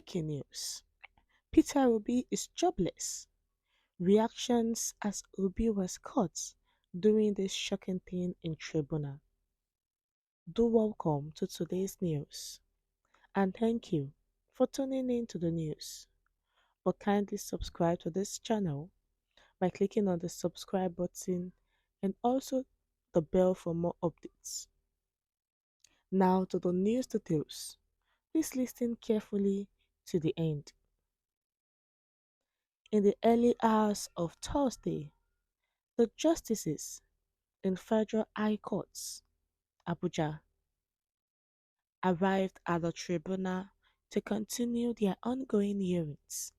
Breaking news: Peter Obi is jobless. Reactions as Obi was caught doing this shocking thing in tribunal. Do welcome to today's news and thank you for tuning in to the news. But kindly subscribe to this channel by clicking on the subscribe button and also the bell for more updates. Now to the news details. Please listen carefully to the end. In the early hours of Thursday, the justices in Federal High Courts, Abuja, arrived at the tribunal to continue their ongoing hearings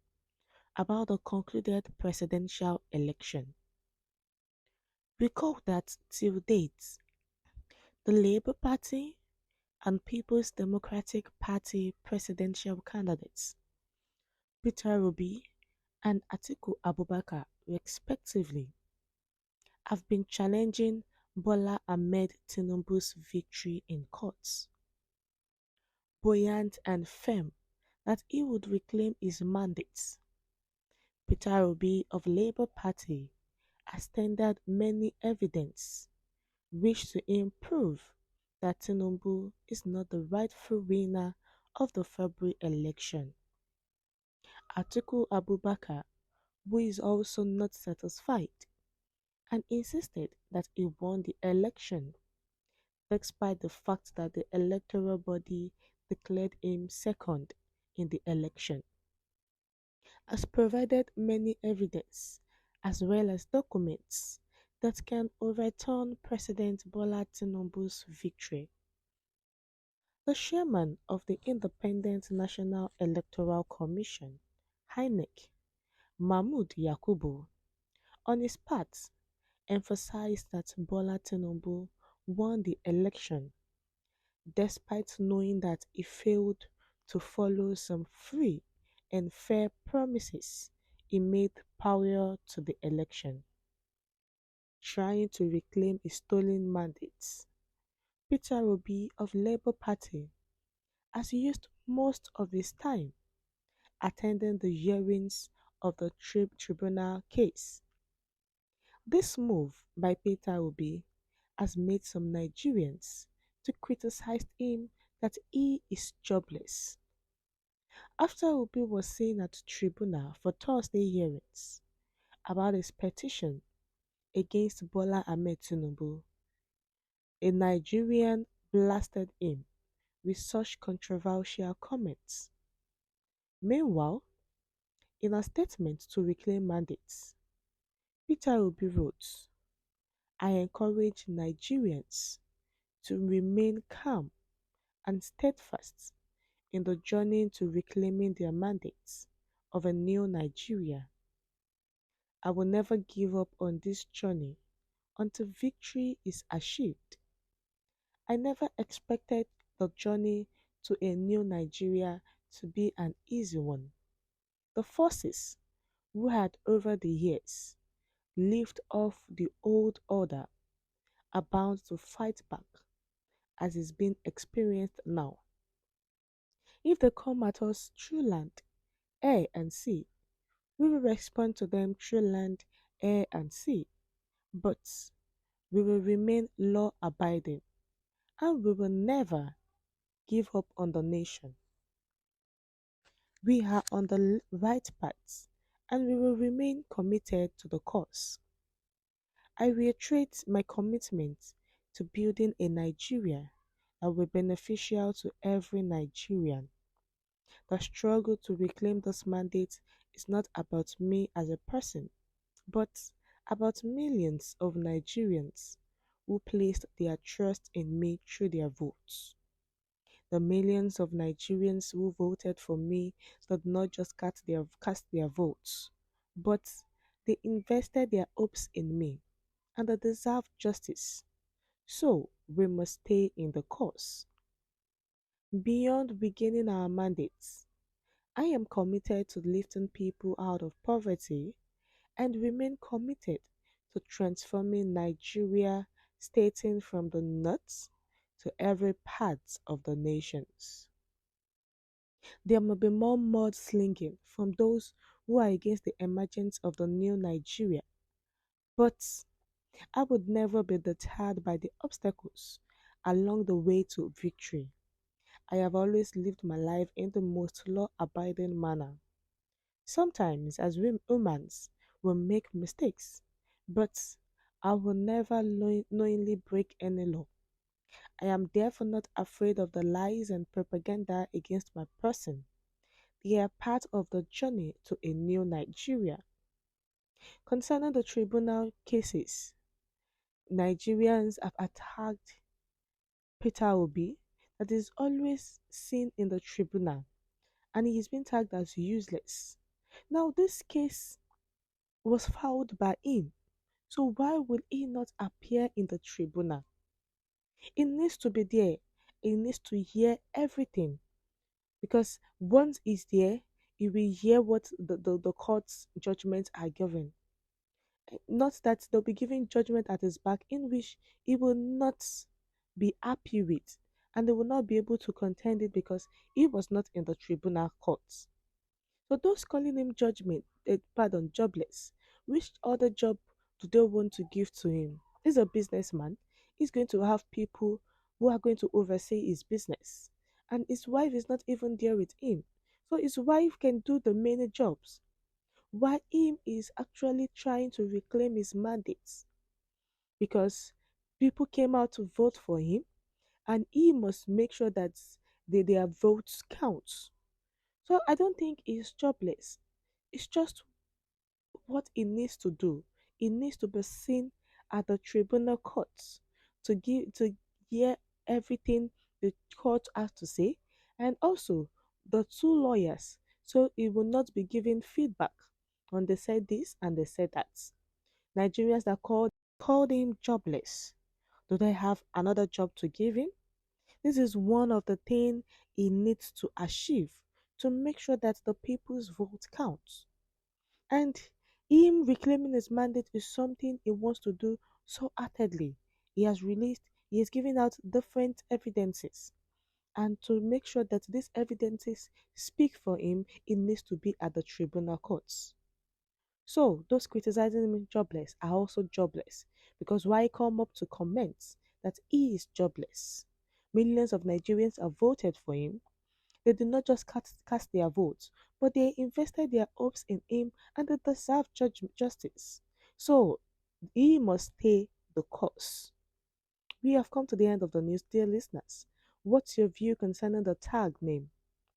about the concluded presidential election. Recall that till date, the Labour Party and People's Democratic Party presidential candidates, Peter Obi and Atiku Abubakar respectively, have been challenging Bola Ahmed Tinubu's victory in courts, buoyant and firm that he would reclaim his mandate. Peter Obi of Labour Party has tendered many evidence which to him prove that Tinubu is not the rightful winner of the February election. Atiku Abubakar, who is also not satisfied, and insisted that he won the election despite the fact that the electoral body declared him second in the election, has provided many evidence as well as documents that can overturn President Bola Tinubu's victory. The chairman of the Independent National Electoral Commission, INEC, Mahmood Yakubu, on his part, emphasized that Bola Tinubu won the election despite knowing that he failed to follow some free and fair promises he made prior to the election. Trying to reclaim his stolen mandates, Peter Obi of Labour Party has used most of his time attending the hearings of the tribunal case. This move by Peter Obi has made some Nigerians to criticize him that he is jobless. After Obi was seen at the tribunal for Thursday hearings about his petition against Bola Ahmed Tinubu, a Nigerian blasted him with such controversial comments. Meanwhile, in a statement to reclaim mandates, Peter Obi wrote, "I encourage Nigerians to remain calm and steadfast in the journey to reclaiming their mandates of a new Nigeria. I will never give up on this journey until victory is achieved. I never expected the journey to a new Nigeria to be an easy one. The forces who had over the years lived off the old order are bound to fight back as is being experienced now. If they come at us through land, air and sea, we will respond to them through land, air and sea, but we will remain law abiding and we will never give up on the nation. We are on the right path and we will remain committed to the cause. I reiterate my commitment to building a Nigeria that will be beneficial to every Nigerian. The struggle to reclaim this mandate is not about me as a person, but about millions of Nigerians who placed their trust in me through their votes. The millions of Nigerians who voted for me did not just cast their votes, but they invested their hopes in me and they deserve justice. So we must stay in the course. Beyond regaining our mandates, I am committed to lifting people out of poverty and remain committed to transforming Nigeria starting from the nuts to every part of the nations. There may be more mudslinging from those who are against the emergence of the new Nigeria, but I would never be deterred by the obstacles along the way to victory. I have always lived my life in the most law abiding manner. Sometimes, as humans, we make mistakes, but I will never knowingly break any law. I am therefore not afraid of the lies and propaganda against my person. They are part of the journey to a new Nigeria. Concerning the tribunal cases, Nigerians have attacked Peter Obi, that is always seen in the tribunal, and he is being tagged as useless. Now, this case was filed by him, so why will he not appear in the tribunal? He needs to be there, he needs to hear everything, because once he's there, he will hear what the court's judgments are given. Not that they'll be giving judgment at his back in which he will not be happy with, and they will not be able to contend it because he was not in the tribunal courts. So those calling him jobless, which other job do they want to give to him? He's a businessman. He's going to have people who are going to oversee his business. And his wife is not even there with him. So his wife can do the many jobs. While him is actually trying to reclaim his mandates because people came out to vote for him and he must make sure that their votes count. So I don't think he's jobless. It's just what he needs to do. He needs to be seen at the tribunal courts to hear everything the court has to say, and also the two lawyers, so he will not be giving feedback on they said this and they said that. Nigerians that called him jobless. Do they have another job to give him? This is one of the things he needs to achieve to make sure that the people's vote counts. And him reclaiming his mandate is something he wants to do so heartedly. He has given out different evidences. And to make sure that these evidences speak for him, it needs to be at the tribunal courts. So those criticizing him jobless are also jobless because why come up to comment that he is jobless? Millions of Nigerians have voted for him. They did not just cast their votes, but they invested their hopes in him and they deserve justice. So he must stay the course. We have come to the end of the news, dear listeners. What's your view concerning the tag name?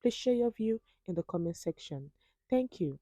Please share your view in the comment section. Thank you.